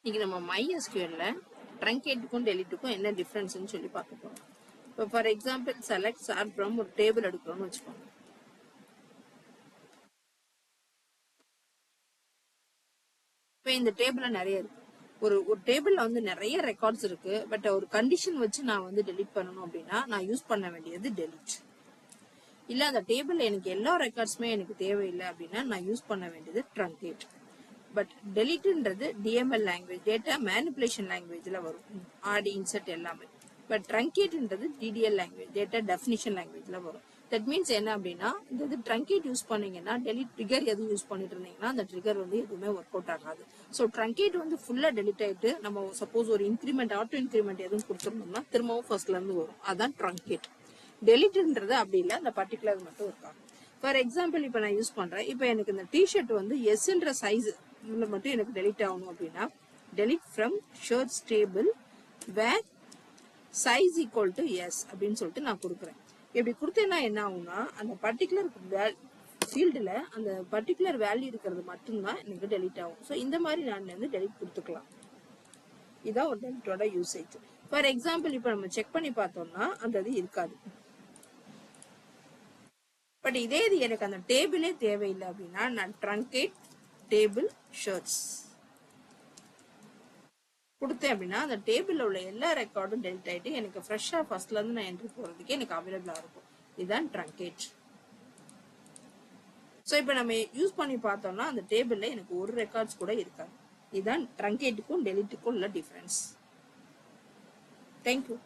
இன்னைக்கு நம்ம MySQLல ட்ரங்கேட்டுக்கும் டெலிட்டுக்கும் என்ன டிஃபரன்ஸ்னு சொல்லி பார்க்க போறோம். இப்போ ஃபார் எக்ஸாம்பிள் செலக்ட் சார்ட் ஃப்ரம் ஒரு டேபிள் எடுக்கிறோம்னு வச்சுக்கோங்க. இப்போ இந்த டேபிள்ல நிறைய இருக்கு. ஒரு டேபிள்ல வந்து நிறைய ரெக்கார்ட்ஸ் இருக்கு. பட் ஒரு கண்டிஷன் வச்சு நான் வந்து டெலிட் பண்ணணும் அப்படின்னா நான் யூஸ் பண்ண வேண்டியது டெலிட். இல்ல அந்த டேபிள்ல எனக்கு எல்லா ரெக்கார்ட்ஸுமே எனக்கு தேவையில்லை அப்படின்னா நான் யூஸ் பண்ண வேண்டியது ட்ரங்கேட். பட் டெலிட்ன்றது டிஎம்எல் லாங்குவேஜ், டேட்டா மேனிபுலேஷன் லாங்குவேஜ்ல வரும், ஆடி இன்சர்ட் எல்லாமே. பட் ட்ரங்கேட்ன்றது டிடிஎல் லாங்குவேஜ், டேட்டா டெஃபினிஷன் லாங்குவேஜ்ல வரும். தட் மீன்ஸ் என்ன அப்படின்னா இந்த ட்ரங்கேட் யூஸ் பண்ணீங்கன்னா டெலிட் ட்ரிகர் எதுவும் யூஸ் பண்ணிட்டு இருந்தீங்கன்னா அந்த ட்ரிகர் வந்து எதுவுமே ஒர்க் அவுட் ஆகாது. ஸோ ட்ரங்கேட் வந்து ஃபுல்லா டெலிட் ஆயிட்டு நம்ம சப்போஸ் ஒரு இன்க்ரிமெண்ட் ஆட்டோ இன்க்ரிமெண்ட் எதுவும் கொடுத்துருந்தோம்னா திரும்பவும் ஃபர்ஸ்ட்ல இருந்து வரும். அதான் ட்ரங்கேட். டெலிட்ன்றது அப்படி இல்லை, அந்த பர்டிகுலர் மட்டும் இருக்காங்க. ஃபார் எக்ஸாம்பிள் இப்போ நான் யூஸ் பண்றேன். இப்போ எனக்கு இந்த டிஷர்ட் வந்து எஸ்ன்ற சைஸ் மட்டும் எனக்கு டெலிட் ஆகணும் அப்படின்னா delete from shirts table where size equal to S அப்படின்னு சொல்லிட்டு நான் கொடுக்குறேன். இப்படி கொடுத்தேன்னா என்ன ஆகும்னா அந்த பர்டிகுலர் ஃபீல்டில் அந்த பர்டிகுலர் வேல்யூ இருக்கிறது மட்டும்தான் எனக்கு டெலிட் ஆகும். ஸோ இந்த மாதிரி நான் வந்து டெலிட் கொடுத்துக்கலாம். இதான் ஒரு டெலிட்டோட யூசேஜ். ஃபார் எக்ஸாம்பிள் இப்போ நம்ம செக் பண்ணி பார்த்தோம்னா அந்த இது இருக்காது. பட் இதே இது எனக்கு அந்த டேபிளே தேவையில்லை அப்படின்னா நான் ட்ரங்கேட் டேபிள் ஷர்ட்ஸ் கொடுத்தேன் அப்படின்னா அந்த டேபிள்ல உள்ள எல்லா ரெக்கார்டும் டெலிட் ஆயிட்டு எனக்கு ஃப்ரெஷ்ஷா ஃபர்ஸ்ட்ல இருந்து நான் என்ட்ரி போறதுக்கு எனக்கு அவைலபிளா இருக்கும். இதுதான் ட்ரங்கேட். ஸோ இப்போ நம்ம யூஸ் பண்ணி பார்த்தோம்னா அந்த டேபிள்ல எனக்கு ஒரு ரெக்கார்ட்ஸ் கூட இருக்காது. இதுதான் ட்ரங்கேட்டுக்கும் டெலிட்டுக்கும் உள்ள டிஃபரன்ஸ். தேங்க்யூ.